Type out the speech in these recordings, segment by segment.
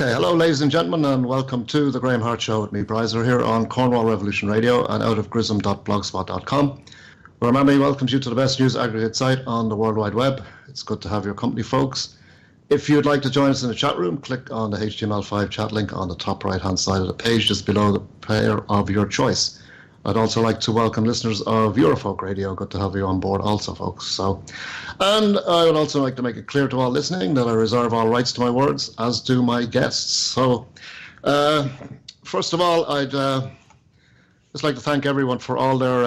Okay, hello ladies and gentlemen, and welcome to the Graham Hart Show with me, Brizer, here on Cornwall Revolution Radio and out of grism.blogspot.com, where Mammy welcomes you to the best news aggregate site on the World Wide Web. It's good to have your company, folks. If you'd like to join us in the chat room, click on the HTML5 chat link on the top right-hand side of the page, just below the player of your choice. I'd also like to welcome listeners of Eurofolk Radio. Good to have you on board also, folks. And I would also like to make it clear to all listening that I reserve all rights to my words, as do my guests. So, first of all, I'd just like to thank everyone for all their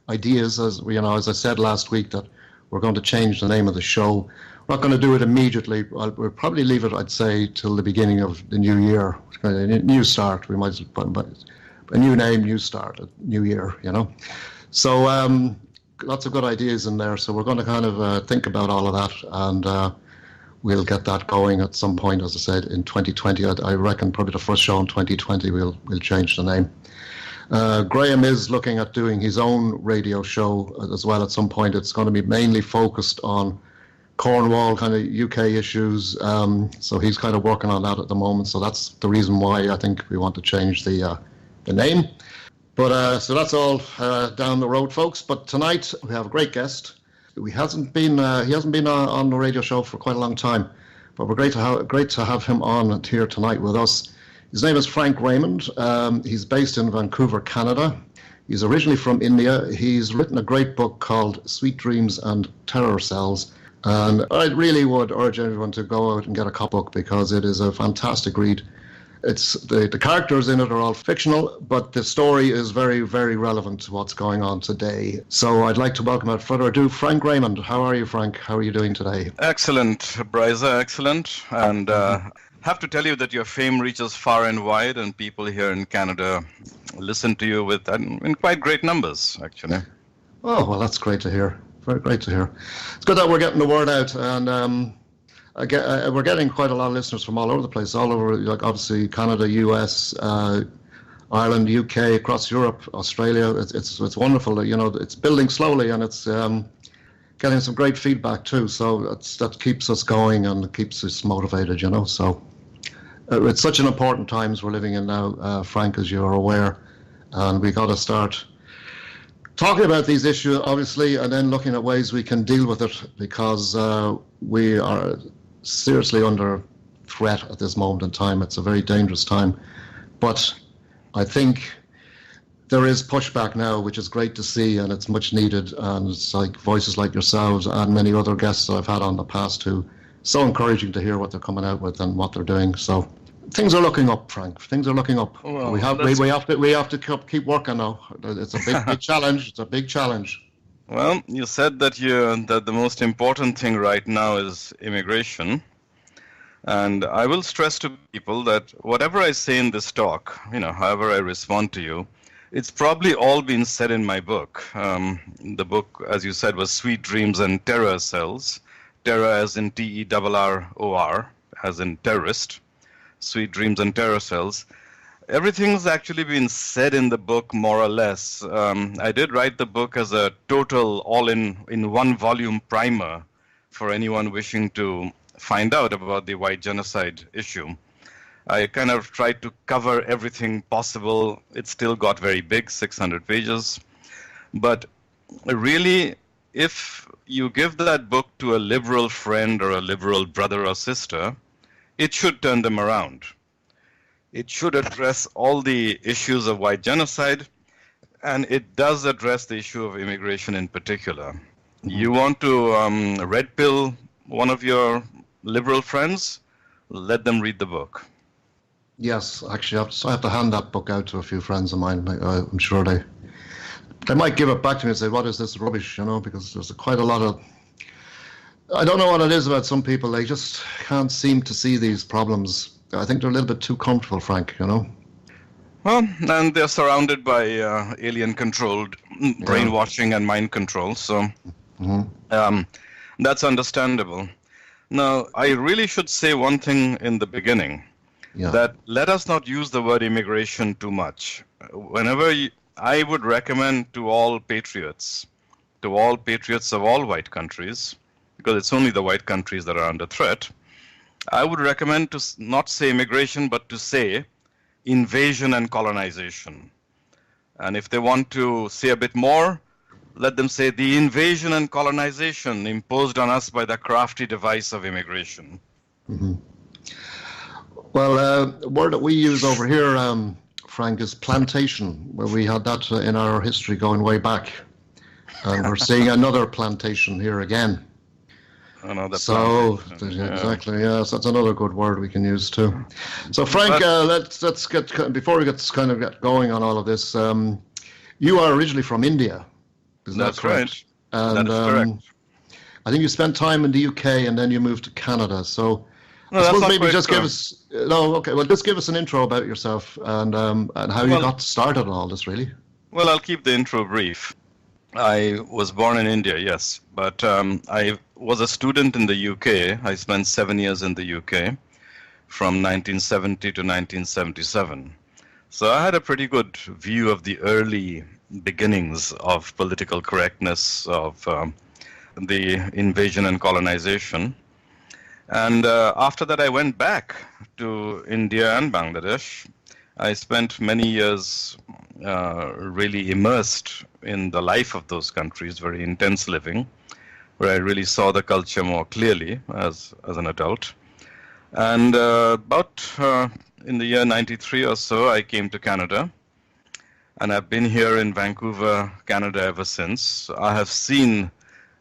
ideas. As I said last week, that we're going to change the name of the show. We're not going to do it immediately. We'll probably leave it, I'd say, till the beginning of the new year. A new start. We might put a new name, new start, a new year, So lots of good ideas in there. So we're going to kind of think about all of that, and we'll get that going at some point, as I said, in 2020. I reckon probably the first show in 2020 we'll change the name. Graham is looking at doing his own radio show as well at some point. It's going to be mainly focused on Cornwall, kind of UK issues. So he's kind of working on that at the moment. So that's the reason why I think we want to change the name. But so that's all down the road, folks. But tonight we have a great guest. He hasn't been on the radio show for quite a long time, but we're great to have him on here tonight with us. His name is Frank Raymond. He's based in Vancouver, Canada. He's originally from India. He's written a great book called Sweet Dreams and Terror Cells. And I really would urge everyone to go out and get a copy book, because it is a fantastic read. It's the characters in it are all fictional, but the story is very, very relevant to what's going on today. So I'd like to welcome, without further ado, Frank Raymond. How are you, Frank? How are you doing today? Excellent, Brizer, excellent. And have to tell you that your fame reaches far and wide, and people here in Canada listen to you in quite great numbers, actually. Oh, well, that's great to hear. Very great to hear. It's good that we're getting the word out, and we're getting quite a lot of listeners from all over the place, all over, like obviously Canada, US, Ireland, UK, across Europe, Australia. It's wonderful. It's building slowly, and it's getting some great feedback too. So that keeps us going and keeps us motivated. So it's such an important times we're living in now, Frank, as you're aware, and we got to start talking about these issues, obviously, and then looking at ways we can deal with it, because we are seriously under threat at this moment in time. It's a very dangerous time, but I think there is pushback now, which is great to see, and it's much needed. And it's like voices like yourselves and many other guests I've had on the past who so encouraging to hear what they're coming out with and what they're doing. So things are looking up, Frank. Things are looking up. Well, we have to keep working now. It's a big challenge. It's a big challenge. Well, you said that the most important thing right now is immigration. And I will stress to people that whatever I say in this talk, however I respond to you, it's probably all been said in my book. The book, as you said, was Sweet Dreams and Terror Cells. Terror as in T-E-R-R-O-R, as in terrorist. Sweet Dreams and Terror Cells. Everything's actually been said in the book, more or less. I did write the book as a total, all-in one volume primer for anyone wishing to find out about the white genocide issue. I kind of tried to cover everything possible. It still got very big, 600 pages. But really, if you give that book to a liberal friend or a liberal brother or sister, it should turn them around. It should address all the issues of white genocide, and it does address the issue of immigration in particular. Mm-hmm. You want to red pill one of your liberal friends? Let them read the book. Yes, actually, I have to hand that book out to a few friends of mine. I'm sure they might give it back to me and say, "What is this rubbish?" Because there's quite a lot of. I don't know what it is about some people. They just can't seem to see these problems. I think they're a little bit too comfortable, Frank, Well, and they're surrounded by alien-controlled brainwashing and mind control, so that's understandable. Now, I really should say one thing in the beginning, that let us not use the word immigration too much. I would recommend to all patriots of all white countries, because it's only the white countries that are under threat, I would recommend to not say immigration, but to say invasion and colonization. And if they want to say a bit more, let them say the invasion and colonization imposed on us by the crafty device of immigration. Mm-hmm. Well, a word that we use over here, Frank, is plantation, where we had that in our history going way back. And we're seeing another plantation here again. Exactly, yes, that's another good word we can use too. So, Frank, let's get, before we get going on all of this, you are originally from India, isn't that correct? Right. And that is correct. I think you spent time in the UK and then you moved to Canada. So, no, I suppose maybe just give us just give us an intro about yourself and how you got started on all this, really. Well, I'll keep the intro brief. I was born in India, yes, but I was a student in the UK. I spent 7 years in the UK from 1970 to 1977. So I had a pretty good view of the early beginnings of political correctness, of the invasion and colonization. And after that, I went back to India and Bangladesh. I spent many years really immersed in the life of those countries, very intense living, where I really saw the culture more clearly as an adult. And about in the year 93 or so, I came to Canada. And I've been here in Vancouver, Canada ever since. I have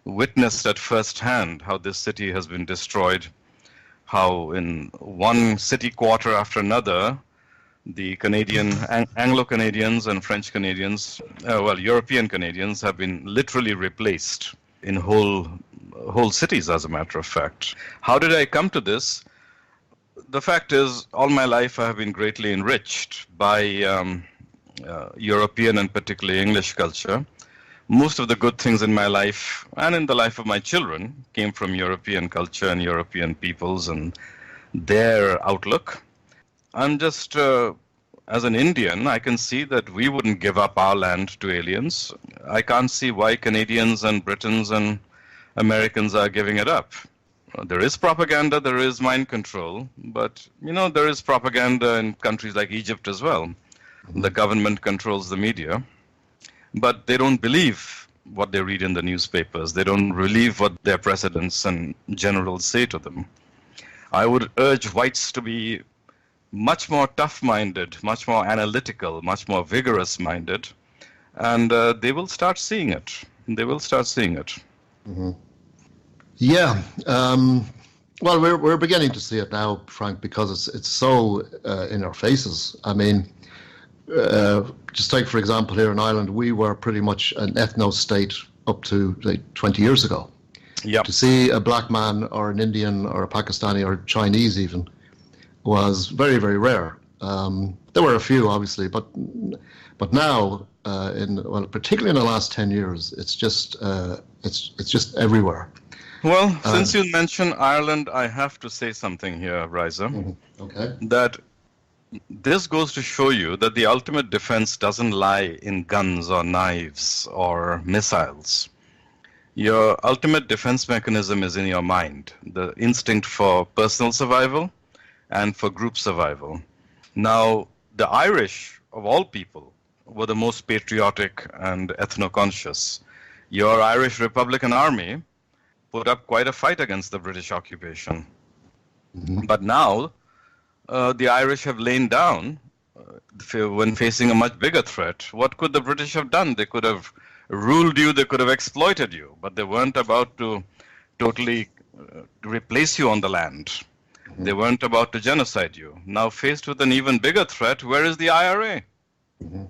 witnessed at first hand how this city has been destroyed, how in one city quarter after another, the Anglo-Canadians and French Canadians, European Canadians have been literally replaced in whole cities, as a matter of fact. How did I come to this? The fact is, all my life I have been greatly enriched by European and particularly English culture. Most of the good things in my life and in the life of my children came from European culture and European peoples and their outlook. I'm just, as an Indian, I can see that we wouldn't give up our land to aliens. I can't see why Canadians and Britons and Americans are giving it up. There is propaganda, there is mind control, but, there is propaganda in countries like Egypt as well. The government controls the media, but they don't believe what they read in the newspapers. They don't believe what their presidents and generals say to them. I would urge whites to be much more tough-minded, much more analytical, much more vigorous-minded, and they will start seeing it. Mm-hmm. Yeah. Well, we're beginning to see it now, Frank, because it's so in our faces. I mean, just take, for example, here in Ireland, we were pretty much an ethno-state up to, say, 20 years ago. Yep. To see a black man or an Indian or a Pakistani or Chinese even was very, very rare. There were a few, obviously, but now, particularly in the last 10 years, it's just everywhere. Well, since you mentioned Ireland, I have to say something here, Brizer. Mm-hmm. Okay. That this goes to show you that the ultimate defense doesn't lie in guns or knives or missiles. Your ultimate defense mechanism is in your mind, the instinct for personal survival and for group survival. Now, the Irish, of all people, were the most patriotic and ethno-conscious. Your Irish Republican Army put up quite a fight against the British occupation. Mm-hmm. But now, the Irish have lain down when facing a much bigger threat. What could the British have done? They could have ruled you, they could have exploited you, but they weren't about to totally replace you on the land. Mm-hmm. They weren't about to genocide you. Now, faced with an even bigger threat, where is the IRA? Mm-hmm.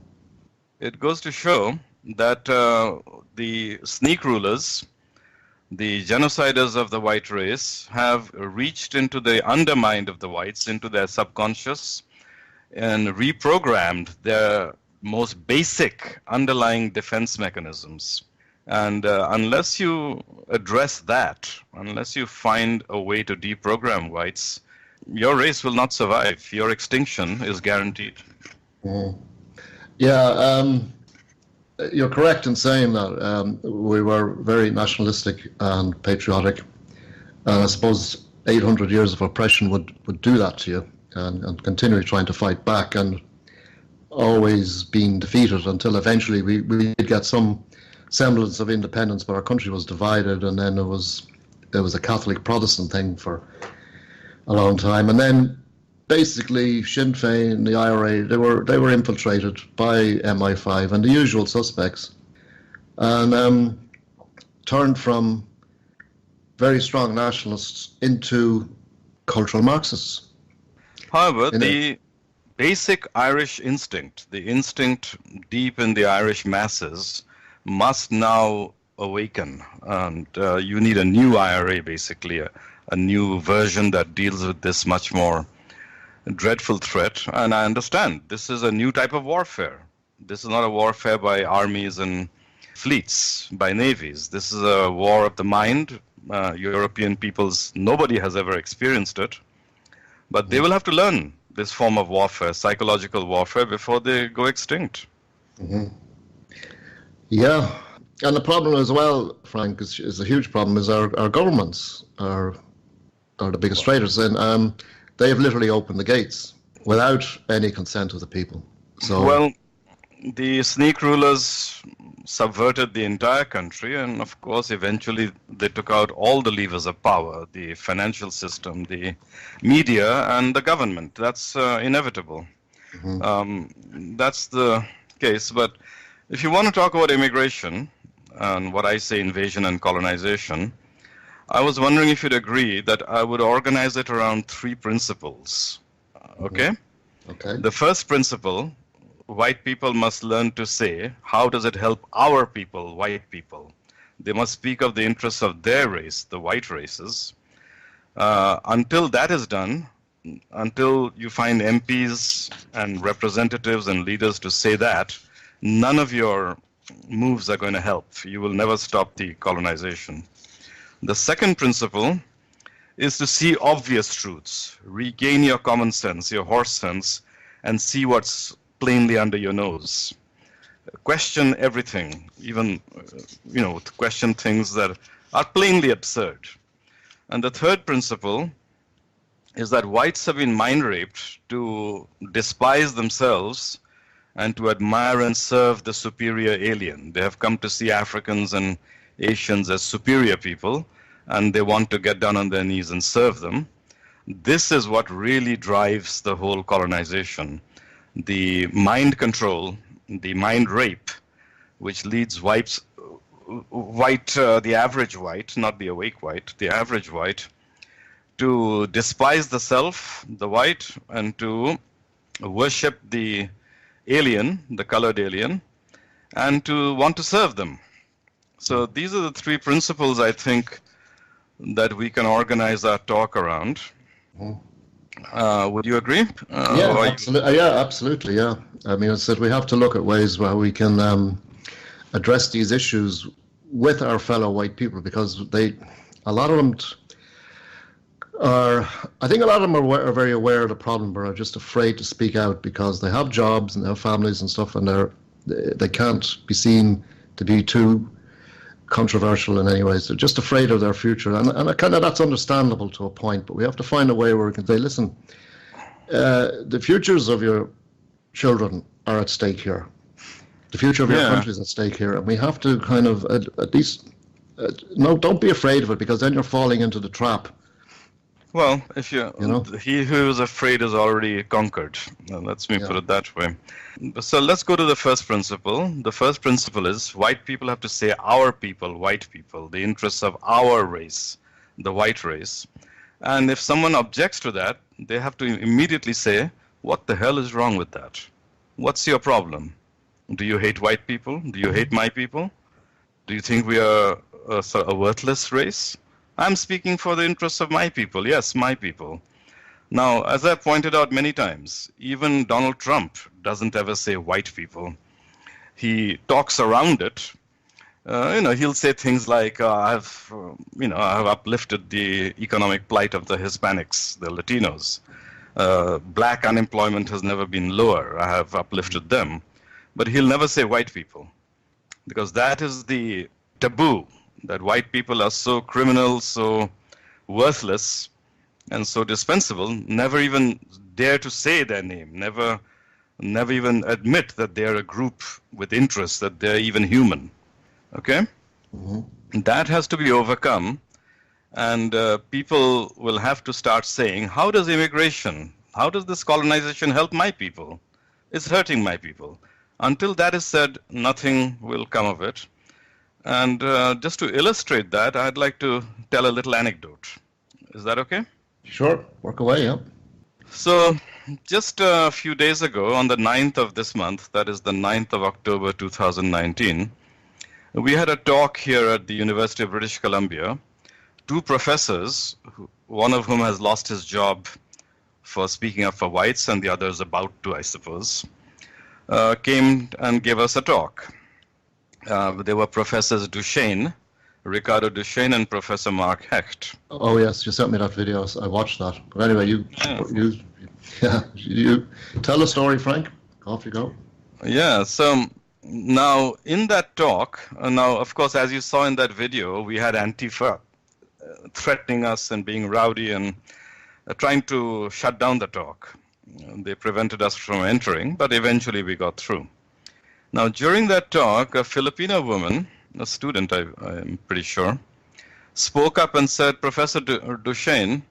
It goes to show that the sneak rulers, the genociders of the white race, have reached into the undermind of the whites, into their subconscious, and reprogrammed their most basic underlying defense mechanisms. And unless you address that, unless you find a way to deprogram whites, your race will not survive. Your extinction is guaranteed. Mm. Yeah, you're correct in saying that we were very nationalistic and patriotic. And I suppose 800 years of oppression would do that to you, and continually trying to fight back and always being defeated until eventually we did get some semblance of independence, but our country was divided, and then it was a Catholic Protestant thing for a long time, and then basically Sinn Féin, the IRA, they were infiltrated by MI5 and the usual suspects, and turned from very strong nationalists into cultural Marxists. However, the basic Irish instinct, the instinct deep in the Irish masses, must now awaken, and you need a new IRA, basically, a new version that deals with this much more dreadful threat. And I understand this is a new type of warfare. This is not a warfare by armies and fleets, by navies. This is a war of the mind. European peoples, nobody has ever experienced it, but they will have to learn this form of warfare, psychological warfare, before they go extinct. Mm-hmm. Yeah, and the problem as well, Frank, is a huge problem, is our governments are the biggest traitors, and they have literally opened the gates without any consent of the people. So, well, the sneak rulers subverted the entire country, and of course eventually they took out all the levers of power, the financial system, the media, and the government. That's inevitable. Mm-hmm. That's the case. But if you want to talk about immigration and what I say invasion and colonization, I was wondering if you'd agree that I would organize it around 3 principles. Okay? Okay. The first principle: white people must learn to say, how does it help our people, white people? They must speak of the interests of their race, the white races. Until that is done, until you find MPs and representatives and leaders to say that, none of your moves are going to help. You will never stop the colonization. The second principle is to see obvious truths, regain your common sense, your horse sense, and see what's plainly under your nose. Question everything, even question things that are plainly absurd. And the third principle is that whites have been mind raped to despise themselves and to admire and serve the superior alien. They have come to see Africans and Asians as superior people, and they want to get down on their knees and serve them. This is what really drives the whole colonization. The mind control, the mind rape, which leads the average white, not the awake white, the average white, to despise the self, the white, and to worship the alien, the colored alien, and to want to serve them. So these are the 3 principles, I think, that we can organize our talk around. Would you agree? Absolutely. Yeah. I mean, I said we have to look at ways where we can address these issues with our fellow white people, because a lot of them are very aware of the problem, but are just afraid to speak out because they have jobs and they have families and stuff, and they can't be seen to be too controversial in any ways. They're just afraid of their future, and kind of that's understandable to a point, but we have to find a way where we can say, listen, the futures of your children are at stake here. The future of your country is at stake here, and we have to kind of at least don't be afraid of it, because then you're falling into the trap. Well, if he who is afraid is already conquered. Let me put it that way. So let's go to the first principle. The first principle is white people have to say our people, white people, the interests of our race, the white race. And if someone objects to that, they have to immediately say, what the hell is wrong with that? What's your problem? Do you hate white people? Do you hate my people? Do you think we are a worthless race? I'm speaking for the interests of my people. Yes, my people. Now, as I pointed out many times, even Donald Trump doesn't ever say white people. He talks around it. He'll say things like, I have uplifted the economic plight of the Hispanics, the Latinos. Black unemployment has never been lower. I have uplifted them. But he'll never say white people, because that is the taboo, that white people are so criminal, so worthless, and so dispensable, never even dare to say their name, never even admit that they are a group with interests, that they're even human. Okay? Mm-hmm. That has to be overcome, and people will have to start saying, how does immigration, how does this colonization help my people? It's hurting my people. Until that is said, nothing will come of it. And just to illustrate that, I'd like to tell a little anecdote. Is that okay? Sure, work away, yeah. So just a few days ago, on the 9th of this month, that is the 9th of October 2019, we had a talk here at the University of British Columbia. Two professors, one of whom has lost his job for speaking up for whites, and the other is about to, I suppose, came and gave us a talk. They were Professors Duchesne, Ricardo Duchesne, and Professor Mark Hecht. Oh yes, you sent me that video. So I watched that. But anyway, you tell the story, Frank. Off you go. Yeah. So now in that talk, now of course, as you saw in that video, we had Antifa threatening us and being rowdy and trying to shut down the talk. They prevented us from entering, but eventually we got through. Now during that talk, a Filipino woman, a student, I'm pretty sure, spoke up and said, Professor Duchesne,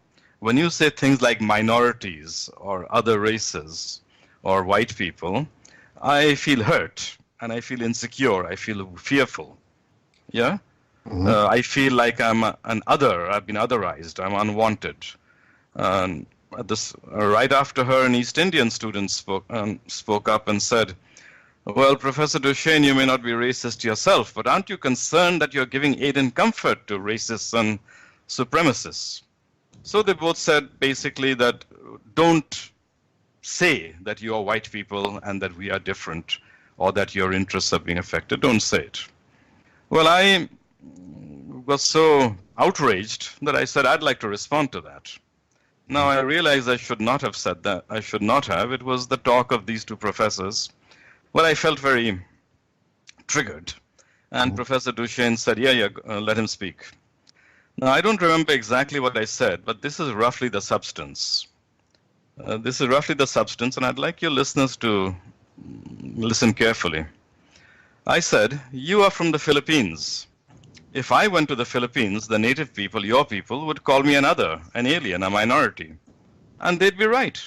when you say things like minorities or other races or white people, I feel hurt and I feel insecure. I feel fearful. Yeah? Mm-hmm. I feel like I'm an other. I've been otherized. I'm unwanted. Right after her, an East Indian student spoke up and said, well, Professor Duchesne, you may not be racist yourself, but aren't you concerned that you're giving aid and comfort to racists and supremacists? So they both said basically that don't say that you are white people and that we are different or that your interests are being affected. Don't say it. Well, I was so outraged that I said I'd like to respond to that. Now, I realize I should not have said that. I should not have. It was the talk of these two professors. Well, I felt very triggered. And Professor Duchesne said, let him speak. Now, I don't remember exactly what I said, but this is roughly the substance. And I'd like your listeners to listen carefully. I said, you are from the Philippines. If I went to the Philippines, the native people, your people, would call me an other, an alien, a minority. And they'd be right.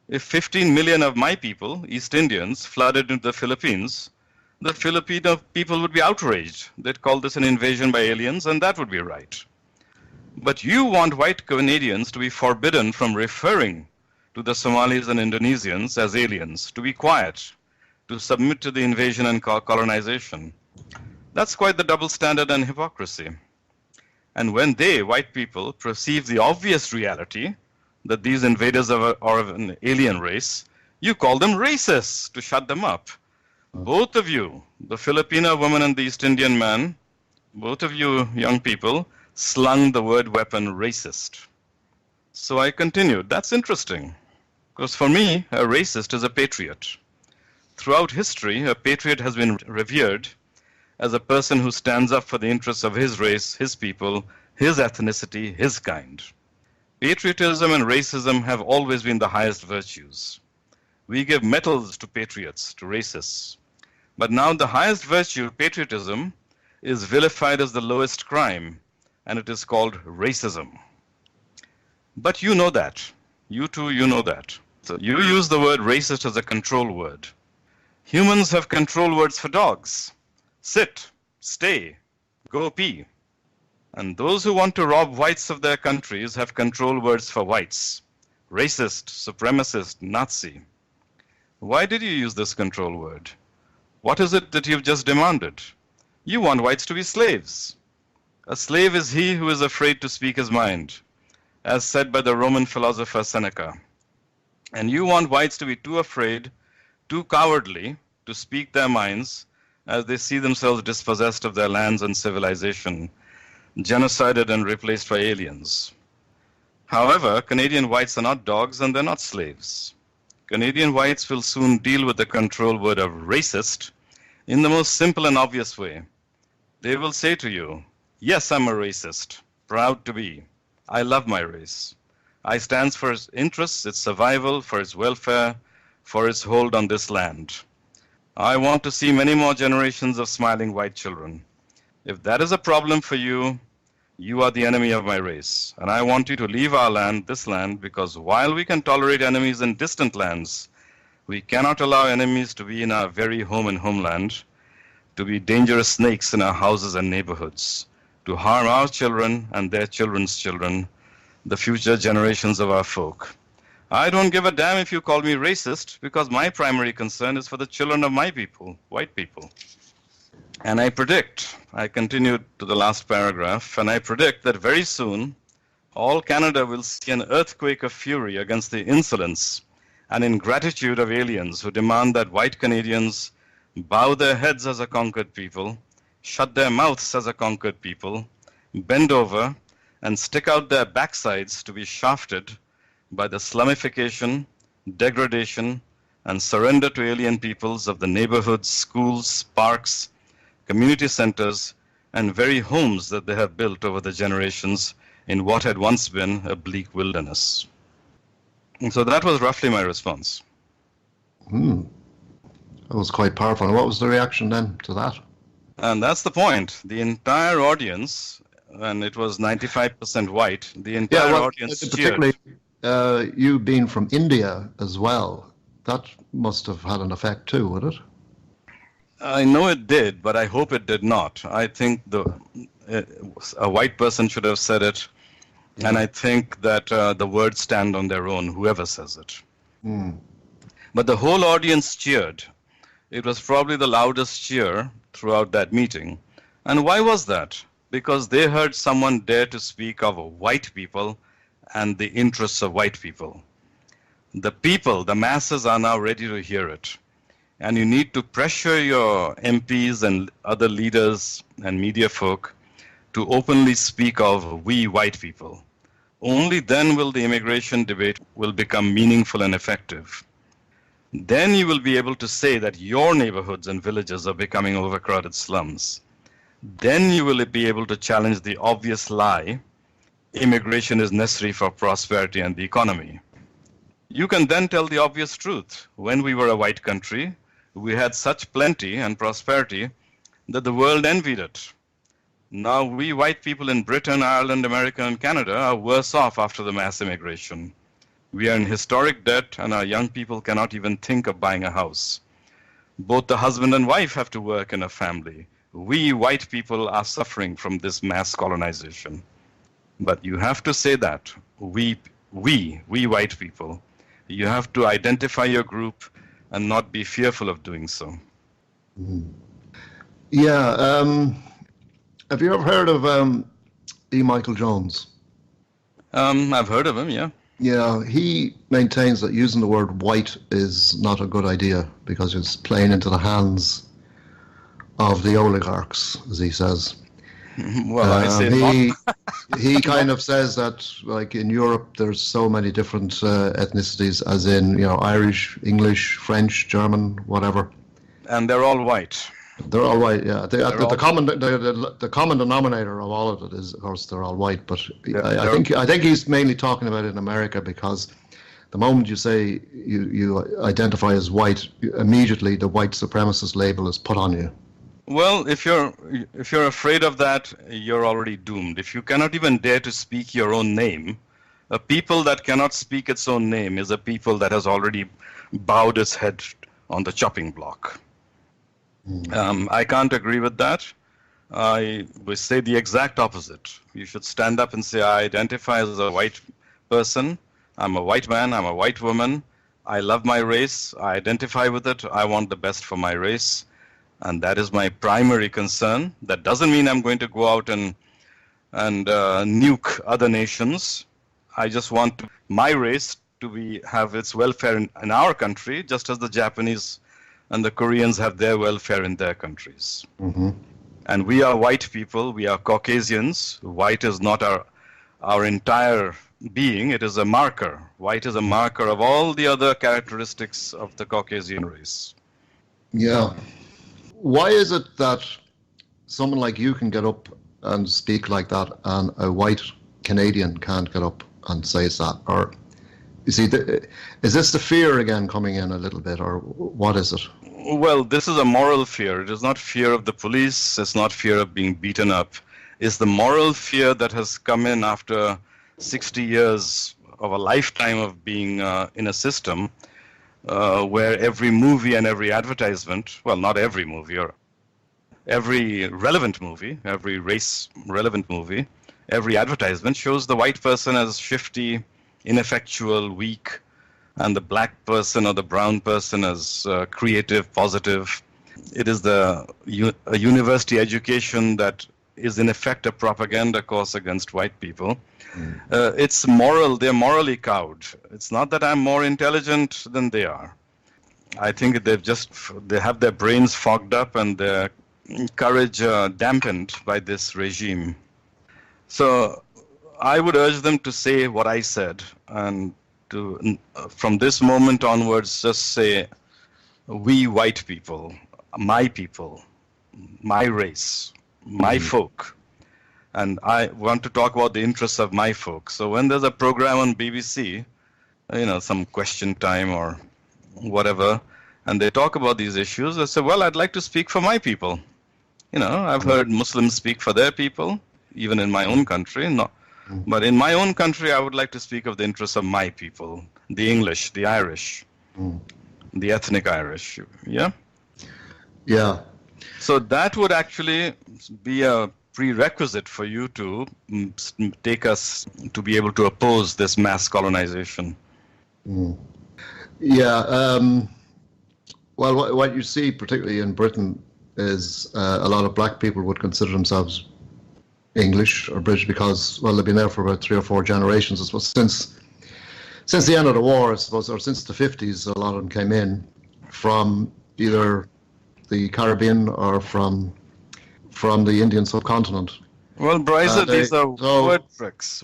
If 15 million of my people, East Indians, flooded into the Philippines, the Filipino people would be outraged. They'd call this an invasion by aliens, and that would be right. But you want white Canadians to be forbidden from referring to the Somalis and Indonesians as aliens, to be quiet, to submit to the invasion and colonization. That's quite the double standard and hypocrisy. And when they, white people, perceive the obvious reality that these invaders are of an alien race, you call them racists to shut them up. Both of you, the Filipino woman and the East Indian man, both of you young people, slung the word weapon racist. So I continued, that's interesting, because for me, a racist is a patriot. Throughout history, a patriot has been revered as a person who stands up for the interests of his race, his people, his ethnicity, his kind. Patriotism and racism have always been the highest virtues. We give medals to patriots, to racists. But now the highest virtue, patriotism, is vilified as the lowest crime, and it is called racism. But you know that. You too, you know that. So you use the word racist as a control word. Humans have control words for dogs. Sit, stay, go pee. And those who want to rob whites of their countries have control words for whites. Racist, supremacist, Nazi. Why did you use this control word? What is it that you've just demanded? You want whites to be slaves. A slave is he who is afraid to speak his mind, as said by the Roman philosopher Seneca. And you want whites to be too afraid, too cowardly to speak their minds as they see themselves dispossessed of their lands and civilization, genocided and replaced by aliens. However, Canadian whites are not dogs and they're not slaves. Canadian whites will soon deal with the control word of racist in the most simple and obvious way. They will say to you, yes, I'm a racist, proud to be. I love my race. I stand for its interests, its survival, for its welfare, for its hold on this land. I want to see many more generations of smiling white children. If that is a problem for you, you are the enemy of my race. And I want you to leave our land, this land, because while we can tolerate enemies in distant lands, we cannot allow enemies to be in our very home and homeland, to be dangerous snakes in our houses and neighborhoods, to harm our children and their children's children, the future generations of our folk. I don't give a damn if you call me racist, because my primary concern is for the children of my people, white people. And I continued to the last paragraph, and I predict that very soon, all Canada will see an earthquake of fury against the insolence and ingratitude of aliens who demand that white Canadians bow their heads as a conquered people, shut their mouths as a conquered people, bend over, and stick out their backsides to be shafted by the slumification, degradation, and surrender to alien peoples of the neighborhoods, schools, parks, community centers, and very homes that they have built over the generations in what had once been a bleak wilderness. And so that was roughly my response. That was quite powerful. And what was the reaction then to that? And that's the point. The entire audience, and it was 95% white, the entire audience particularly you being from India as well, that must have had an effect too, would it? I know it did, but I hope it did not. I think a white person should have said it, and I think that the words stand on their own, whoever says it. But the whole audience cheered. It was probably the loudest cheer throughout that meeting. And why was that? Because they heard someone dare to speak of white people and the interests of white people. The people, the masses, are now ready to hear it. And you need to pressure your MPs and other leaders and media folk to openly speak of we white people. Only then will the immigration debate will become meaningful and effective. Then you will be able to say that your neighborhoods and villages are becoming overcrowded slums. Then you will be able to challenge the obvious lie, immigration is necessary for prosperity and the economy. You can then tell the obvious truth. When we were a white country, we had such plenty and prosperity that the world envied it. Now we white people in Britain, Ireland, America, and Canada are worse off after the mass immigration. We are in historic debt, and our young people cannot even think of buying a house. Both the husband and wife have to work in a family. We white people are suffering from this mass colonization. But you have to say that, we white people. You have to identify your group and not be fearful of doing so. Yeah. Have you ever heard of E. Michael Jones? I've heard of him, yeah. Yeah, he maintains that using the word white is not a good idea because it's playing into the hands of the oligarchs, as he says. Well, I say he kind of says that, like in Europe, there's so many different ethnicities, as in, you know, Irish, English, French, German, whatever. And they're all white. They're all white, yeah. The common denominator of all of it is, of course, they're all white. But I think he's mainly talking about it in America because the moment you say you identify as white, immediately the white supremacist label is put on you. Well, if you're afraid of that, you're already doomed. If you cannot even dare to speak your own name, a people that cannot speak its own name is a people that has already bowed its head on the chopping block. I can't agree with that. I would say the exact opposite. You should stand up and say, I identify as a white person. I'm a white man. I'm a white woman. I love my race. I identify with it. I want the best for my race. And that is my primary concern. That doesn't mean I'm going to go out and nuke other nations. I just want my race to have its welfare in our country, just as the Japanese and the Koreans have their welfare in their countries. Mm-hmm. And we are white people. We are Caucasians. White is not our entire being. It is a marker. White is a marker of all the other characteristics of the Caucasian race. Yeah. Why is it that someone like you can get up and speak like that and a white Canadian can't get up and says that? Or you see, is this the fear again coming in a little bit, or what is it? Well, this is a moral fear. It is not fear of the police. It's not fear of being beaten up. It's the moral fear that has come in after 60 years of a lifetime of being in a system where every movie and every advertisement, well, not every movie, or every relevant movie, every race-relevant movie, every advertisement shows the white person as shifty, ineffectual, weak, and the black person or the brown person as creative, positive. It is a university education that is in effect a propaganda course against white people. It's moral. They're morally cowed. It's not that I'm more intelligent than they are. I think they have their brains fogged up and their courage dampened by this regime. So I would urge them to say what I said, and to, from this moment onwards, just say, we white people, my race, my folk. And I want to talk about the interests of my folk. So when there's a program on BBC, some question time or whatever, and they talk about these issues, I say, well, I'd like to speak for my people. I've heard Muslims speak for their people, even in my own country. But in my own country, I would like to speak of the interests of my people, the English, the Irish, the ethnic Irish. Yeah? Yeah. So that would actually be a prerequisite for you to take us to be able to oppose this mass colonization. Yeah. Well, what you see, particularly in Britain, is a lot of black people would consider themselves English or British because, well, they've been there for about 3 or 4 generations. I suppose since the end of the war, I suppose, or since the 50s, a lot of them came in from either the Caribbean or from the Indian subcontinent. Well, Brizer, these are word tricks,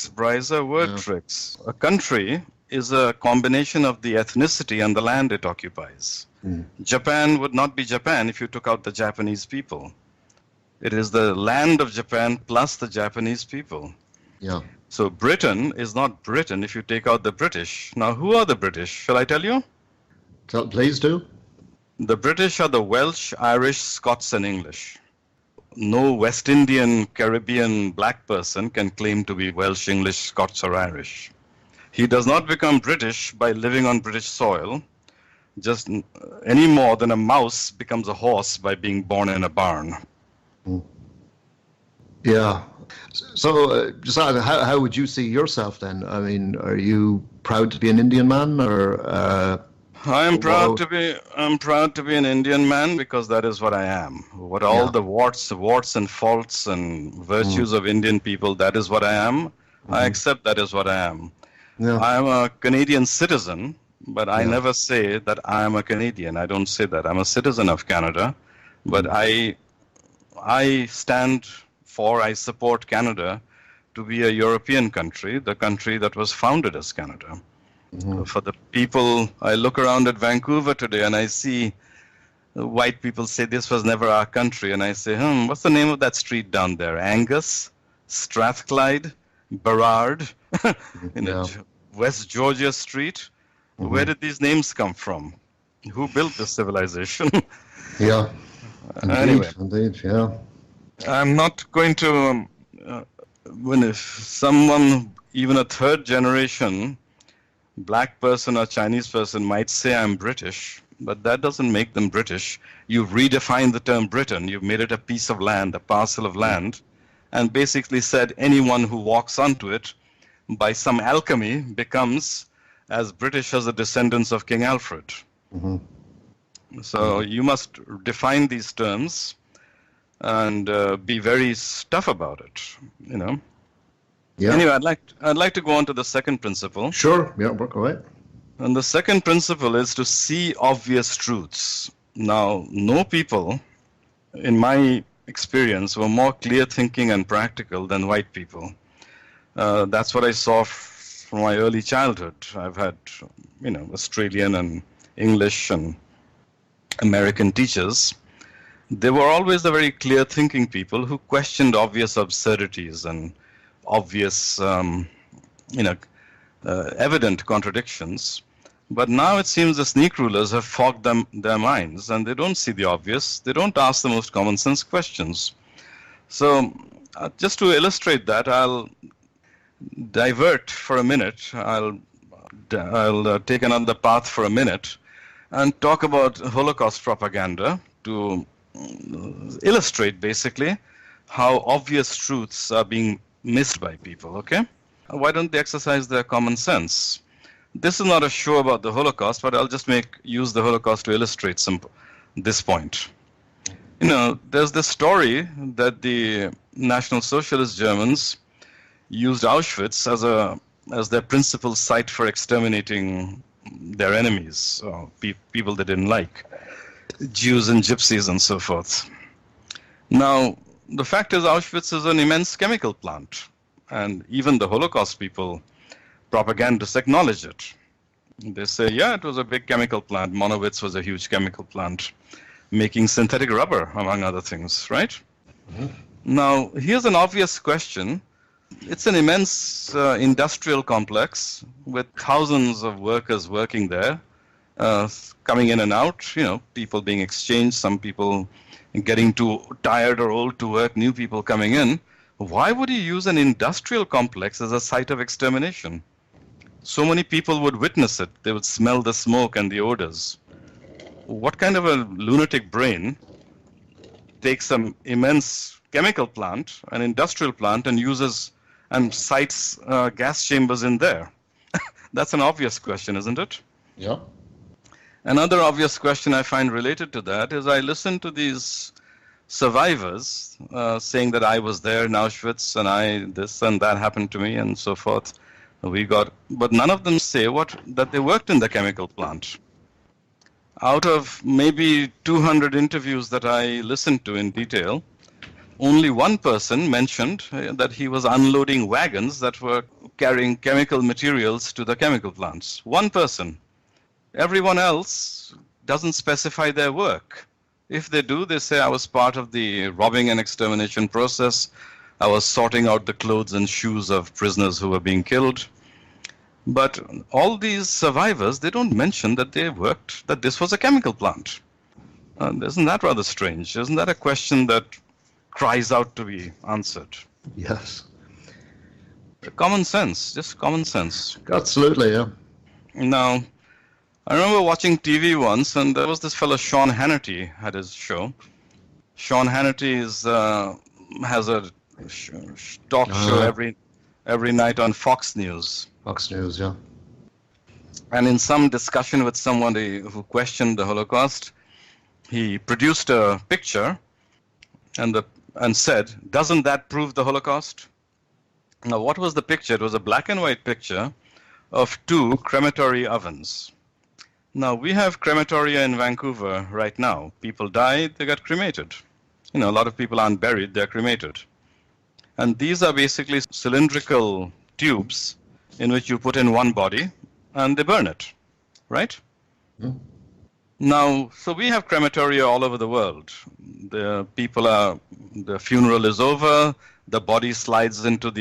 Brizer, word tricks. A country is a combination of the ethnicity and the land it occupies. Japan would not be Japan if you took out the Japanese people. It is the land of Japan plus the Japanese people. Yeah. So Britain is not Britain if you take out the British. Now, who are the British? Shall I tell you? Please do. The British are the Welsh, Irish, Scots, and English. No West Indian, Caribbean black person can claim to be Welsh, English, Scots, or Irish. He does not become British by living on British soil, just any more than a mouse becomes a horse by being born in a barn. Yeah. So, Jasad, how would you see yourself then? I mean, are you proud to be an Indian man, or? I'm proud to be an Indian man because that is what I am. What all the warts and faults and virtues of Indian people, that is what I am. I accept that is what I am. Yeah. I am a Canadian citizen, but I never say that I am a Canadian. I don't say that. I'm a citizen of Canada, but I support Canada to be a European country, the country that was founded as Canada. For the people, I look around at Vancouver today and I see white people say this was never our country, and I say, what's the name of that street down there? Angus, Strathclyde, Burrard, West Georgia Street. Where did these names come from? Who built this civilization? Yeah. Anyway, Indeed, yeah. I'm not going to, if someone, even a third generation black person or Chinese person might say I'm British, but that doesn't make them British. You've redefined the term Britain. You've made it a piece of land, a parcel of land, and basically said anyone who walks onto it by some alchemy becomes as British as the descendants of King Alfred. So you must define these terms and be very tough about it, Yeah. Anyway, I'd like to go on to the second principle. Sure. Yeah, work away. And the second principle is to see obvious truths. Now, no people, in my experience, were more clear-thinking and practical than white people. That's what I saw from my early childhood. I've had, Australian and English and American teachers. They were always the very clear-thinking people who questioned obvious absurdities and obvious evident contradictions. But now it seems the sneak rulers have fogged their minds, and they don't see the obvious. They don't ask the most common sense questions. So just to illustrate that, I'll divert for a minute. I'll take another path for a minute and talk about Holocaust propaganda to illustrate basically how obvious truths are being missed by people, okay? Why don't they exercise their common sense? This is not a show about the Holocaust, but I'll just use the Holocaust to illustrate this point. There's this story that the National Socialist Germans used Auschwitz as their principal site for exterminating their enemies, or people they didn't like, Jews and gypsies and so forth. Now, the fact is Auschwitz is an immense chemical plant, and even the Holocaust people, propagandists, acknowledge it. They say, yeah, it was a big chemical plant. Monowitz was a huge chemical plant, making synthetic rubber, among other things, right? Mm-hmm. Now, here's an obvious question. It's an immense industrial complex with thousands of workers working there, coming in and out, people being exchanged, some people getting too tired or old to work, new people coming in. Why would you use an industrial complex as a site of extermination? So many people would witness it. They would smell the smoke and the odors. What kind of a lunatic brain takes some immense chemical plant, an industrial plant, and sites gas chambers in there? That's an obvious question, isn't it? Yeah. Another obvious question I find related to that is I listen to these survivors saying that I was there in Auschwitz and this and that happened to me and so forth. But none of them say that they worked in the chemical plant. Out of maybe 200 interviews that I listened to in detail, only one person mentioned that he was unloading wagons that were carrying chemical materials to the chemical plants. One person. Everyone else doesn't specify their work. If they do, they say I was part of the robbing and extermination process. I was sorting out the clothes and shoes of prisoners who were being killed. But all these survivors, they don't mention that that this was a chemical plant. Isn't that rather strange? Isn't that a question that cries out to be answered? Yes. Common sense, just common sense. Absolutely, yeah. Now, I remember watching TV once, and there was this fellow Sean Hannity at his show. Sean Hannity has a talk show every night on Fox News. Fox News, yeah. And in some discussion with somebody who questioned the Holocaust, he produced a picture and said, "Doesn't that prove the Holocaust?" Now, what was the picture? It was a black and white picture of two crematory ovens. Now, we have crematoria in Vancouver right now. People die, they get cremated. A lot of people aren't buried, they're cremated. And these are basically cylindrical tubes in which you put in one body and they burn it, right? Mm. Now, so we have crematoria all over the world. The funeral is over, the body slides into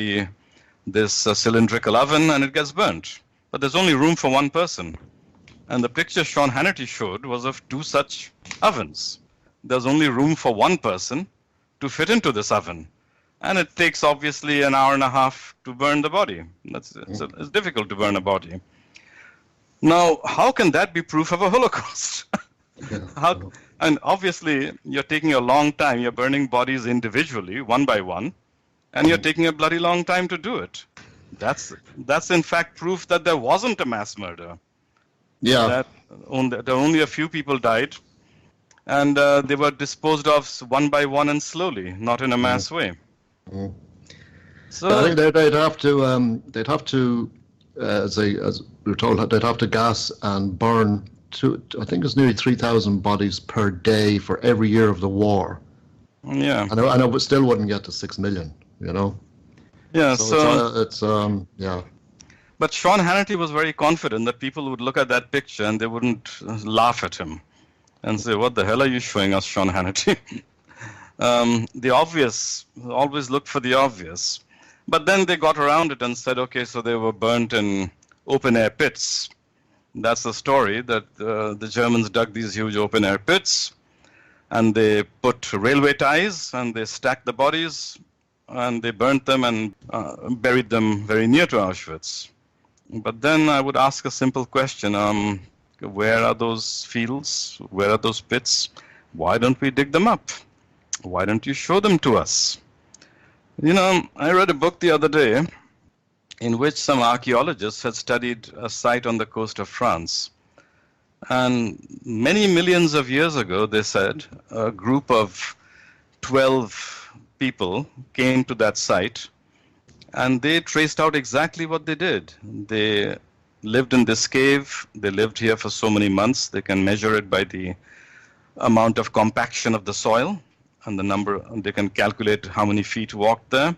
this cylindrical oven and it gets burnt. But there's only room for one person. And the picture Sean Hannity showed was of two such ovens. There's only room for one person to fit into this oven. And it takes obviously an hour and a half to burn the body. It's difficult to burn a body. Now, how can that be proof of a Holocaust? And obviously, you're taking a long time. You're burning bodies individually, one by one, and you're taking a bloody long time to do it. That's in fact proof that there wasn't a mass murder. Yeah. That only a few people died, and they were disposed of one by one and slowly, not in a mass way. Mm. So I think they'd have to, as we were told, they'd have to gas and burn. I think it's nearly 3,000 bodies per day for every year of the war. Yeah. I know, but still wouldn't get to 6 million. Yeah. So it's yeah. But Sean Hannity was very confident that people would look at that picture and they wouldn't laugh at him and say, "What the hell are you showing us, Sean Hannity?" The obvious, always look for the obvious. But then they got around it and said, okay, so they were burnt in open-air pits. That's the story, that the Germans dug these huge open-air pits, and they put railway ties, and they stacked the bodies, and they burnt them and buried them very near to Auschwitz. But then I would ask a simple question, where are those fields? Where are those pits? Why don't we dig them up? Why don't you show them to us? You know, I read a book the other day in which some archaeologists had studied a site on the coast of France. And many millions of years ago, they said, a group of 12 people came to that site, and they traced out exactly what they did. They lived in this cave. They lived here for so many months. They can measure it by the amount of compaction of the soil and the number, and they can calculate how many feet walked there.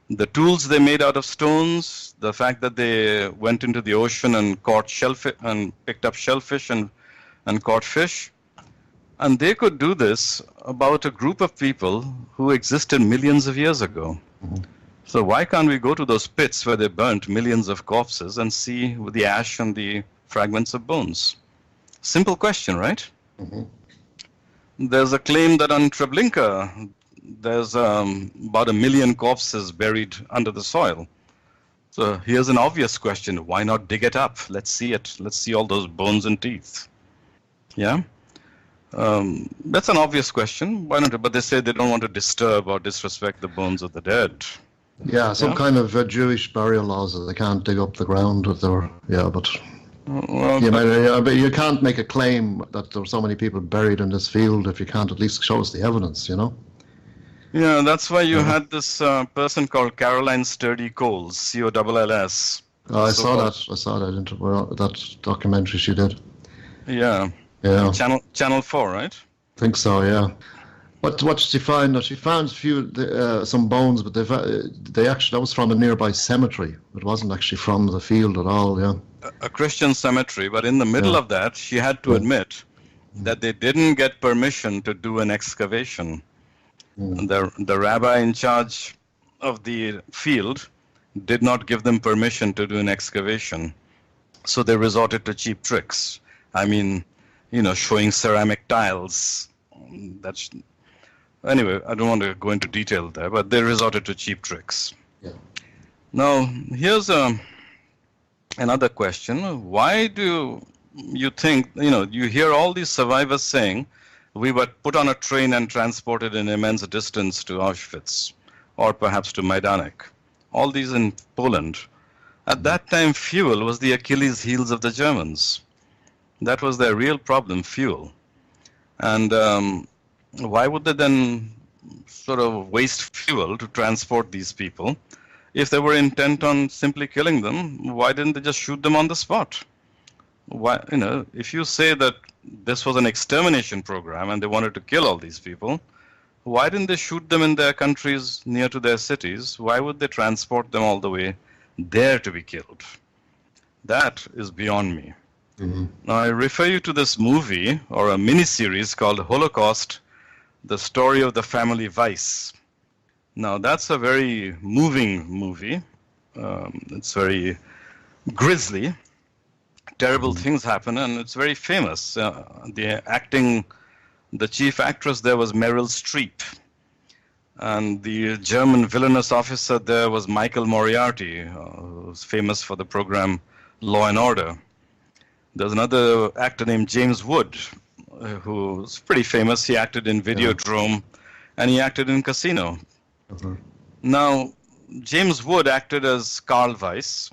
The tools they made out of stones, the fact that they went into the ocean and caught shellfish and picked up shellfish and caught fish. And they could do this about a group of people who existed millions of years ago. Mm-hmm. So why can't we go to those pits where they burnt millions of corpses and see the ash and the fragments of bones? Simple question, right? Mm-hmm. There's a claim that on Treblinka, there's about 1 million corpses buried under the soil. So here's an obvious question. Why not dig it up? Let's see it. Let's see all those bones and teeth. Yeah? That's an obvious question. Why not? But they say they don't want to disturb or disrespect the bones of the dead. Yeah, some kind of Jewish burial laws that they can't dig up the ground if they're, but... Well, but you can't make a claim that there were so many people buried in this field if you can't at least show us the evidence, you know? Yeah, that's why you had this person called Caroline Sturdy Coles, C-O-L-L-S. Oh, I saw that documentary she did. Yeah. Yeah. Channel 4, right? I think so, yeah. What did she find? She found some bones, but they actually, that was from a nearby cemetery. It wasn't actually from the field at all, yeah. A Christian cemetery, but in the middle of that, she had to admit that they didn't get permission to do an excavation. The rabbi in charge of the field did not give them permission to do an excavation. So they resorted to cheap tricks. I mean, showing ceramic tiles. Anyway, I don't want to go into detail there, but they resorted to cheap tricks. Yeah. Now, here's another question. Why do you think, you hear all these survivors saying, we were put on a train and transported an immense distance to Auschwitz, or perhaps to Majdanek. All these in Poland. At that time, fuel was the Achilles heels of the Germans. That was their real problem, fuel. And why would they then sort of waste fuel to transport these people? If they were intent on simply killing them, why didn't they just shoot them on the spot? Why, if you say that this was an extermination program and they wanted to kill all these people, why didn't they shoot them in their countries near to their cities? Why would they transport them all the way there to be killed? That is beyond me. Mm-hmm. Now, I refer you to this movie or a mini-series called Holocaust, The Story of the Family Vice. Now, that's a very moving movie. It's very grisly. Terrible things happen, and it's very famous. The chief actress there was Meryl Streep, and the German villainous officer there was Michael Moriarty, who was famous for the program Law and Order. There's another actor named James Wood, who's pretty famous. He acted in Videodrome, and he acted in Casino. Mm-hmm. Now, James Wood acted as Karl Weiss.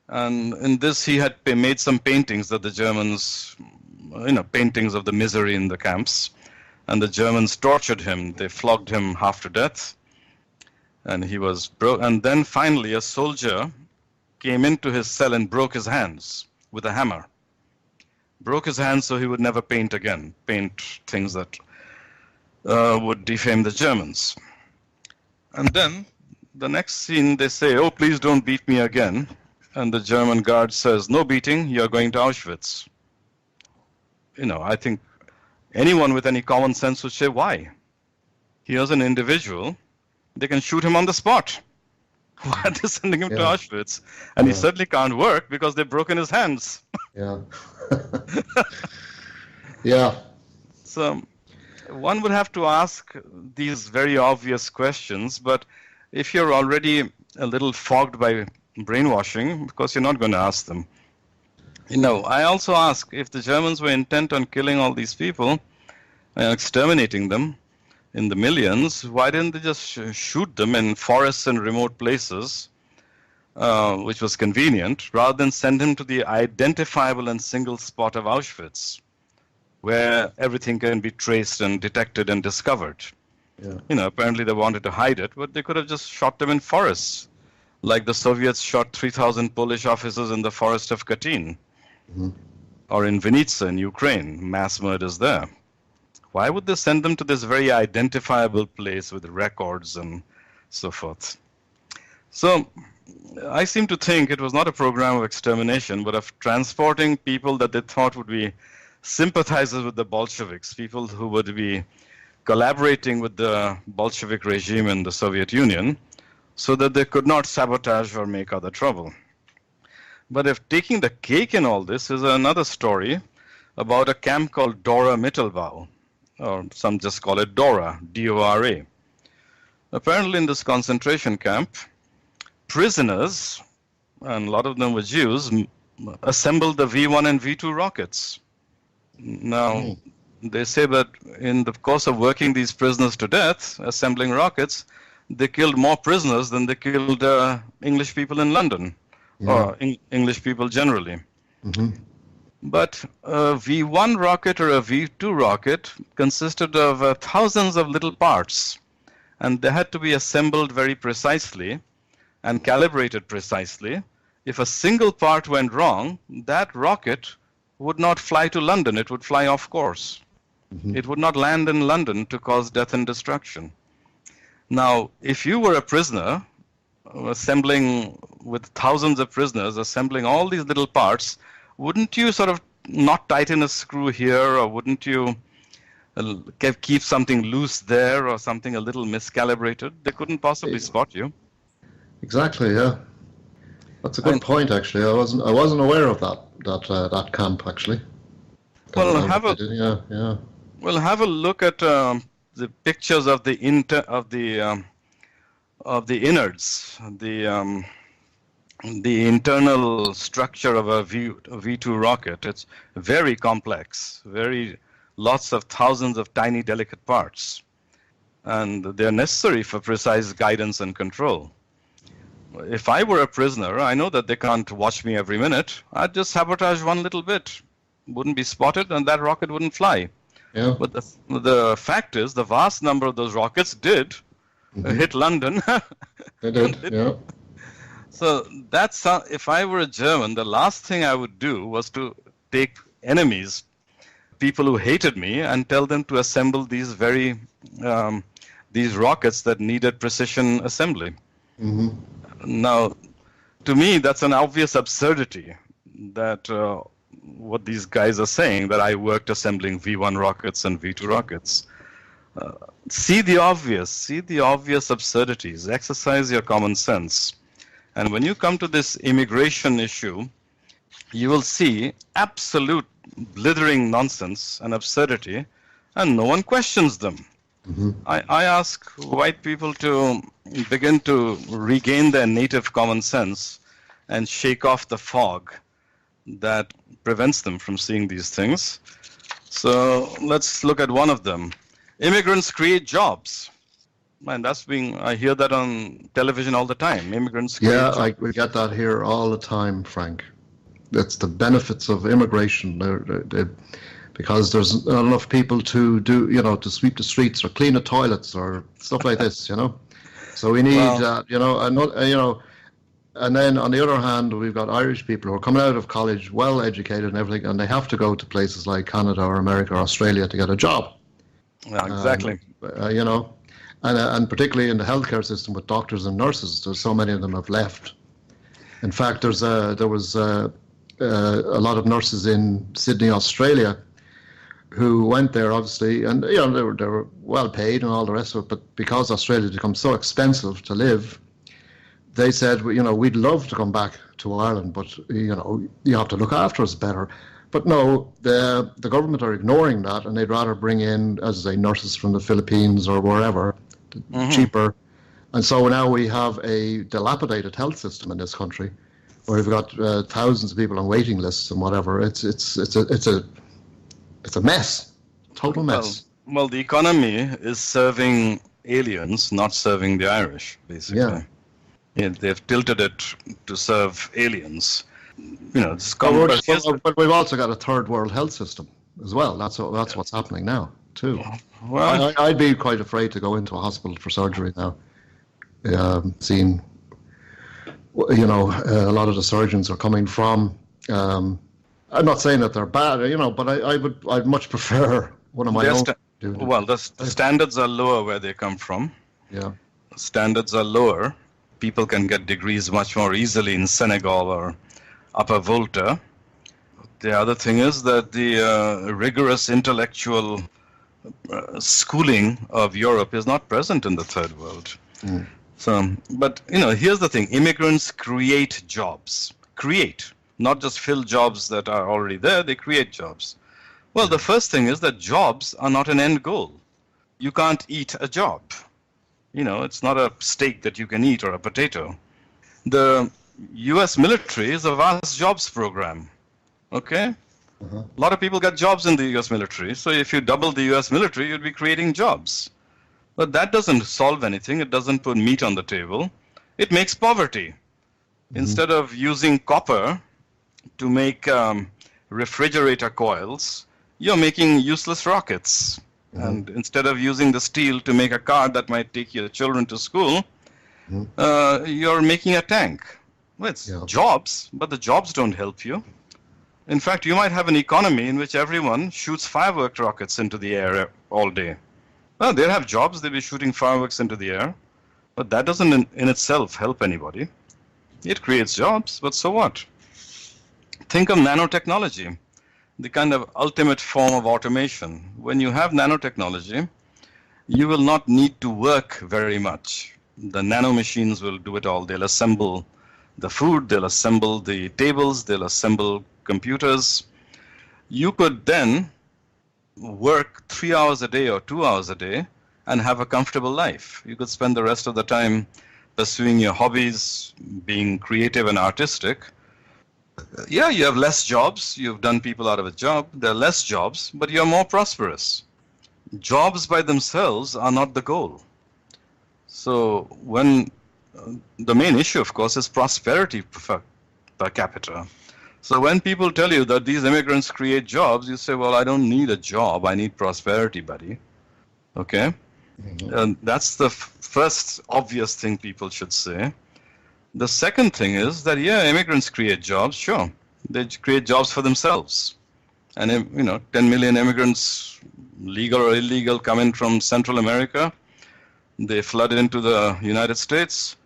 And in this, he had made some paintings that the Germans, paintings of the misery in the camps. And the Germans tortured him. They flogged him half to death. And he was broke. And then finally, a soldier came into his cell and broke his hands with a hammer. Broke his hands so he would never paint again, paint things that would defame the Germans. And then the next scene, they say, oh, please don't beat me again. And the German guard says, no beating, you're going to Auschwitz. I think anyone with any common sense would say, why? Here's an individual, they can shoot him on the spot. Why are they sending him to Yeah. Auschwitz? And he Yeah. certainly can't work because they've broken his hands. Yeah. Yeah. So one would have to ask these very obvious questions, but if you're already a little fogged by brainwashing, of course you're not going to ask them. I also ask, if the Germans were intent on killing all these people and exterminating them in the millions, why didn't they just shoot them in forests and remote places, which was convenient, rather than send him to the identifiable and single spot of Auschwitz, where everything can be traced and detected and discovered? Yeah. Apparently they wanted to hide it, but they could have just shot them in forests, like the Soviets shot 3,000 Polish officers in the forest of Katyn, or in Vinnytsia in Ukraine, mass murders there. Why would they send them to this very identifiable place with records and so forth? So I seem to think it was not a program of extermination, but of transporting people that they thought would be sympathizers with the Bolsheviks, people who would be collaborating with the Bolshevik regime in the Soviet Union, so that they could not sabotage or make other trouble. But if taking the cake in all this is another story about a camp called Dora Mittelbau, or some just call it Dora, D-O-R-A. Apparently in this concentration camp, prisoners, and a lot of them were Jews, assembled the V-1 and V-2 rockets. Now, they say that in the course of working these prisoners to death, assembling rockets, they killed more prisoners than they killed English people in London, or English people generally. But a V-1 rocket or a V-2 rocket consisted of thousands of little parts, and they had to be assembled very precisely and calibrated precisely. If a single part went wrong, that rocket would not fly to London, it would fly off course. It would not land in London to cause death and destruction. Now, if you were a prisoner, assembling with thousands of prisoners, assembling all these little parts, wouldn't you sort of not tighten a screw here, or wouldn't you keep something loose there, or something a little miscalibrated? They couldn't possibly spot you. Exactly. Yeah. That's a good point. Actually, I wasn't aware of that camp actually. Well, have a look at the pictures of the innards, the internal structure of a V-2 rocket. It's very complex, lots of thousands of tiny delicate parts, and they're necessary for precise guidance and control. If I were a prisoner, I know that they can't watch me every minute. I'd just sabotage one little bit, wouldn't be spotted, and that rocket wouldn't fly. Yeah. But the fact is, the vast number of those rockets did hit London. They did, yeah. So that's if I were a German, the last thing I would do was to take enemies, people who hated me, and tell them to assemble these these rockets that needed precision assembly. Now, to me, that's an obvious absurdity that what these guys are saying, that I worked assembling V-1 rockets and V-2 rockets. See the obvious absurdities, exercise your common sense. And when you come to this immigration issue, you will see absolute blithering nonsense and absurdity, and no one questions them. I ask white people to begin to regain their native common sense and shake off the fog that prevents them from seeing these things. So let's look at one of them. Immigrants create jobs. And I hear that on television all the time. Immigrants create jobs. We get that here all the time, Frank. That's the benefits of immigration. Because there's not enough people to to sweep the streets or clean the toilets or stuff like this, So we need, and then on the other hand, we've got Irish people who are coming out of college, well educated and everything, and they have to go to places like Canada or America or Australia to get a job. Yeah, exactly. And particularly in the healthcare system with doctors and nurses, there's so many of them have left. In fact, there was a lot of nurses in Sydney, Australia, who went there, obviously, and they were well paid and all the rest of it, but because Australia had become so expensive to live, they said, we'd love to come back to Ireland, but, you have to look after us better. But no, the government are ignoring that, and they'd rather bring in, as I say, nurses from the Philippines or wherever, cheaper. And so now we have a dilapidated health system in this country, where we've got thousands of people on waiting lists and whatever. It's a mess, total mess. Well, the economy is serving aliens, not serving the Irish, basically. Yeah, they've tilted it to serve aliens. But we've also got a third world health system as well. That's what's happening now too. Well, I'd be quite afraid to go into a hospital for surgery now. Seeing, a lot of the surgeons are coming from. I'm not saying that they're bad, but I'd much prefer one of my own. The standards are lower where they come from. Yeah, standards are lower. People can get degrees much more easily in Senegal or Upper Volta. The other thing is that the rigorous intellectual schooling of Europe is not present in the third world. So, but here's the thing: immigrants create jobs. Not just fill jobs that are already there. They create jobs. Well, the first thing is that jobs are not an end goal. You can't eat a job. It's not a steak that you can eat or a potato. The U.S. military is a vast jobs program. Okay? A lot of people get jobs in the U.S. military. So if you double the U.S. military, you'd be creating jobs. But that doesn't solve anything. It doesn't put meat on the table. It makes poverty. Instead of using copper to make refrigerator coils, you're making useless rockets. And instead of using the steel to make a car that might take your children to school, you're making a tank. Well, it's jobs, but the jobs don't help you. In fact, you might have an economy in which everyone shoots firework rockets into the air all day. Well, they'll have jobs, they'll be shooting fireworks into the air, but that doesn't in itself help anybody. It creates jobs, but so what? Think of nanotechnology, the kind of ultimate form of automation. When you have nanotechnology, you will not need to work very much. The nano machines will do it all. They'll assemble the food, they'll assemble the tables, they'll assemble computers. You could then work 3 hours a day or 2 hours a day and have a comfortable life. You could spend the rest of the time pursuing your hobbies, being creative and artistic. Yeah, you have less jobs. You've done people out of a job. There are less jobs, but you're more prosperous. Jobs by themselves are not the goal. So when the main issue, of course, is prosperity per capita. So when people tell you that these immigrants create jobs, you say, well, I don't need a job. I need prosperity, buddy. Okay? And that's the first obvious thing people should say. The second thing is that, yeah, immigrants create jobs, sure. They create jobs for themselves. And, 10 million immigrants, legal or illegal, come in from Central America. They flood into the United States.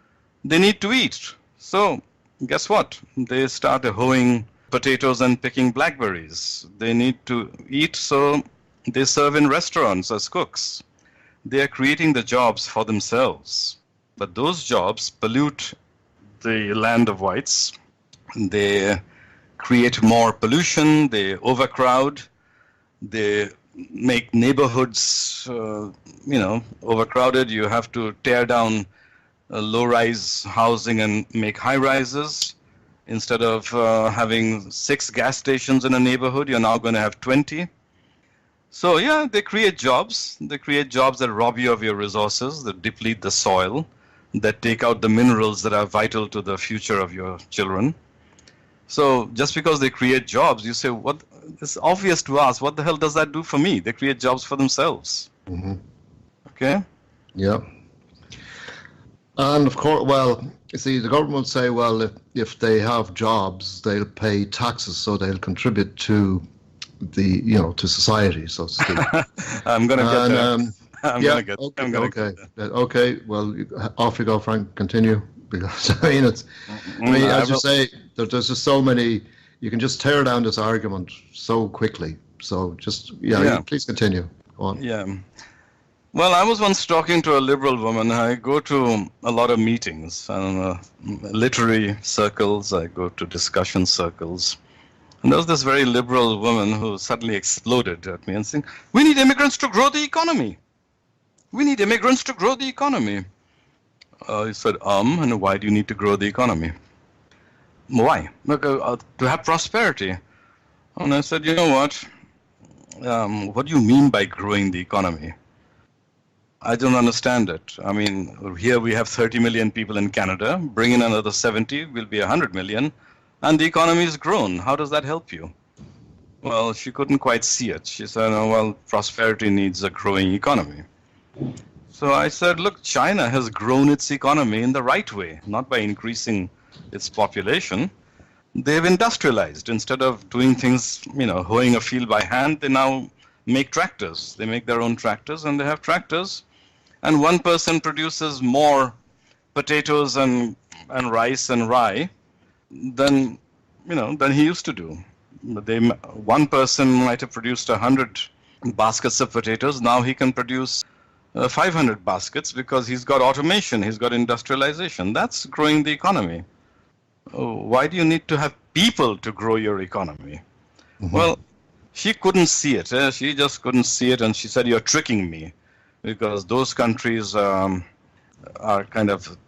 They need to eat. So guess what? They start hoeing potatoes and picking blackberries. They need to eat, so they serve in restaurants as cooks. They are creating the jobs for themselves. But those jobs pollute the land of whites. They create more pollution. They overcrowd. They make neighborhoods, overcrowded. You have to tear down low-rise housing and make high-rises. Instead of having 6 gas stations in a neighborhood, you're now going to have 20. So yeah, they create jobs. They create jobs that rob you of your resources, that deplete the soil, that take out the minerals that are vital to the future of your children. So just because they create jobs, you say, "What? It's obvious to us. What the hell does that do for me?" They create jobs for themselves. Okay? Yeah. And of course, well, you see, the government would say, well, if they have jobs, they'll pay taxes, so they'll contribute to the, to society, so to speak. I'm going to get there. Okay. Well, off you go, Frank. Continue, because as you say, there's just so many. You can just tear down this argument so quickly. So just please continue. Go on. Yeah. Well, I was once talking to a liberal woman. I go to a lot of meetings, literary circles. I go to discussion circles. And there was this very liberal woman who suddenly exploded at me and saying, "We need immigrants to grow the economy. We need immigrants to grow the economy." I said, and why do you need to grow the economy? Why? To have prosperity. And I said, you know what? What do you mean by growing the economy? I don't understand it. I mean, here we have 30 million people in Canada. Bring in another 70, we'll be 100 million. And the economy has grown. How does that help you? Well, she couldn't quite see it. She said, oh, well, prosperity needs a growing economy. So I said, look, China has grown its economy in the right way, not by increasing its population. They've industrialized. Instead of doing things, hoeing a field by hand, they now make tractors. They make their own tractors, and they have tractors. And one person produces more potatoes and rice and rye than he used to do. One person might have produced 100 baskets of potatoes. Now he can produce 500 baskets because he's got automation, he's got industrialization. That's growing the economy. Why do you need to have people to grow your economy? Mm-hmm. Well, she couldn't see it. She just couldn't see it, and she said, "You're tricking me," because those countries are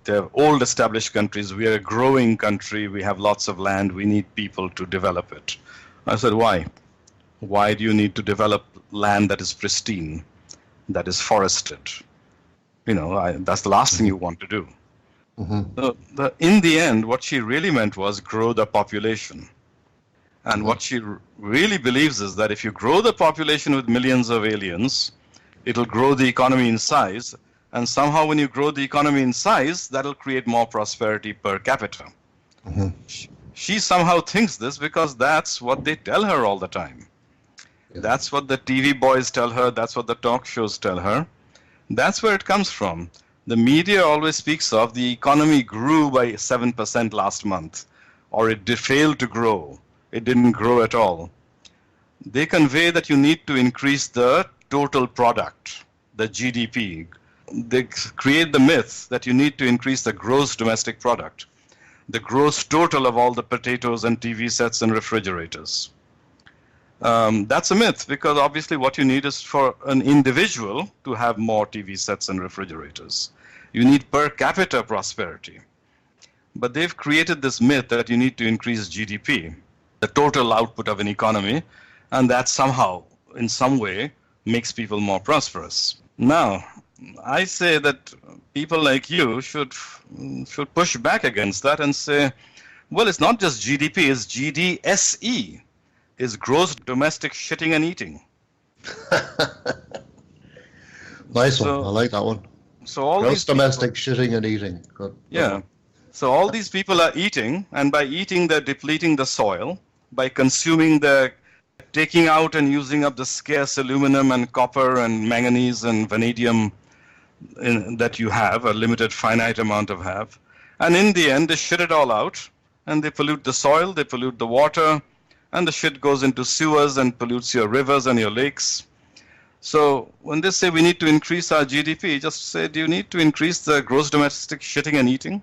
they're old established countries. We are a growing country. We have lots of land. We need people to develop it. I said, why? Why do you need to develop land that is pristine, that is forested? That's the last thing you want to do. Mm-hmm. In the end, what she really meant was grow the population. And what she really believes is that if you grow the population with millions of aliens, it'll grow the economy in size. And somehow when you grow the economy in size, that'll create more prosperity per capita. Mm-hmm. She somehow thinks this because that's what they tell her all the time. Yeah. That's what the TV boys tell her. That's what the talk shows tell her. That's where it comes from. The media always speaks of the economy grew by 7% last month, or it failed to grow. It didn't grow at all. They convey that you need to increase the total product, the GDP. They create the myth that you need to increase the gross domestic product, the gross total of all the potatoes and TV sets and refrigerators. That's a myth, because obviously what you need is for an individual to have more TV sets and refrigerators. You need per capita prosperity. But they've created this myth that you need to increase GDP, the total output of an economy, and that somehow, in some way, makes people more prosperous. Now, I say that people like you should push back against that and say, well, it's not just GDP, it's GDSE, is gross domestic shitting and eating. Nice one. I like that one. So all gross domestic shitting and eating. Good. Yeah. So all these people are eating, and by eating, they're depleting the soil. By consuming, they're taking out and using up the scarce aluminum and copper and manganese and vanadium that you have, a limited finite amount of have. And in the end, they shit it all out, and they pollute the soil, they pollute the water, and the shit goes into sewers and pollutes your rivers and your lakes. So when they say we need to increase our GDP, just say, do you need to increase the gross domestic shitting and eating?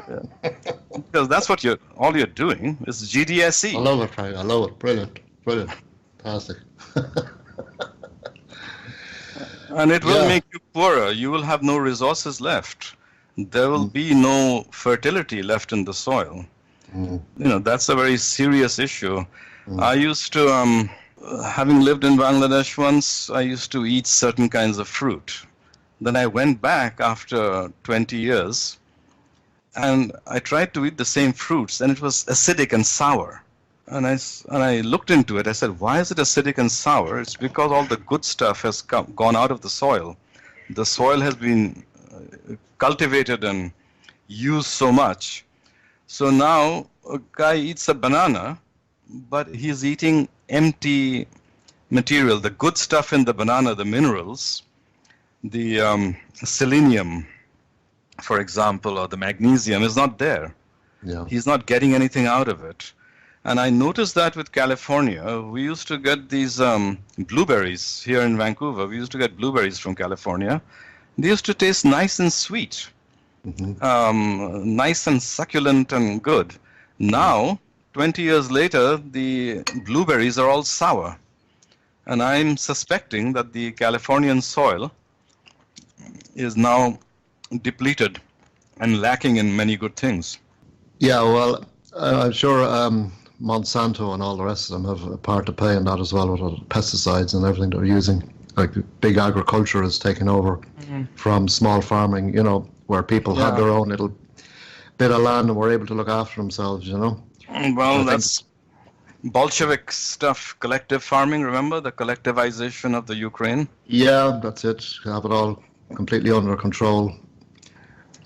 Yeah. Because that's what all you're doing is GDSE. I love it, Frank. I love it. Brilliant. Fantastic. And it will make you poorer. You will have no resources left. There will be no fertility left in the soil. That's a very serious issue. I used to, having lived in Bangladesh once, I used to eat certain kinds of fruit. Then I went back after 20 years, and I tried to eat the same fruits, and it was acidic and sour. And I looked into it. I said, why is it acidic and sour? It's because all the good stuff has gone out of the soil. The soil has been cultivated and used so much. So now a guy eats a banana, but he's eating empty material. The good stuff in the banana, the minerals, the selenium, for example, or the magnesium is not there. Yeah. He's not getting anything out of it. And I noticed that with California, we used to get these blueberries here in Vancouver. We used to get blueberries from California. They used to taste nice and sweet, nice and succulent and good. Now, 20 years later, the blueberries are all sour. And I'm suspecting that the Californian soil is now depleted and lacking in many good things. Yeah, well, I'm sure Monsanto and all the rest of them have a part to play in that as well, with the pesticides and everything they're using. Like big agriculture is taking over from small farming, you know, where people had their own little bit of land and were able to look after themselves, you know. Well, that's Bolshevik stuff, collective farming, remember? The collectivization of the Ukraine? Yeah, that's it. Have it all completely under control.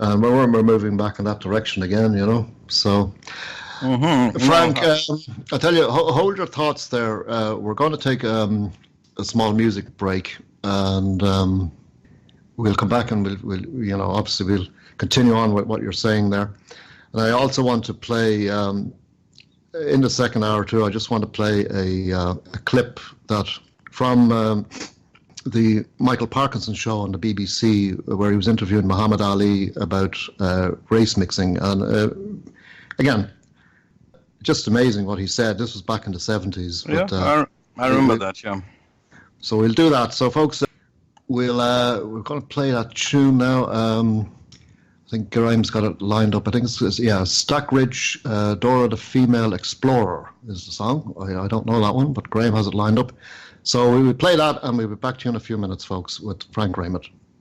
And we're moving back in that direction again, you know. So, Frank, I tell you, hold your thoughts there. We're going to take a small music break, and we'll come back and we'll you know, obviously we'll continue on with what you're saying there. And I also want to play in the second hour too. I just want to play a clip that from the Michael Parkinson show on the BBC, where he was interviewing Muhammad Ali about race mixing, and again, just amazing what he said. This was back in the 70s. But, I remember that. Yeah. So we'll do that. So, folks, we're going to play that tune now. I think Graham's got it lined up. I think it's Stackridge, Dora the Female Explorer is the song. I don't know that one, but Graham has it lined up. So we will play that, and we'll be back to you in a few minutes, folks, with Frank Raymond.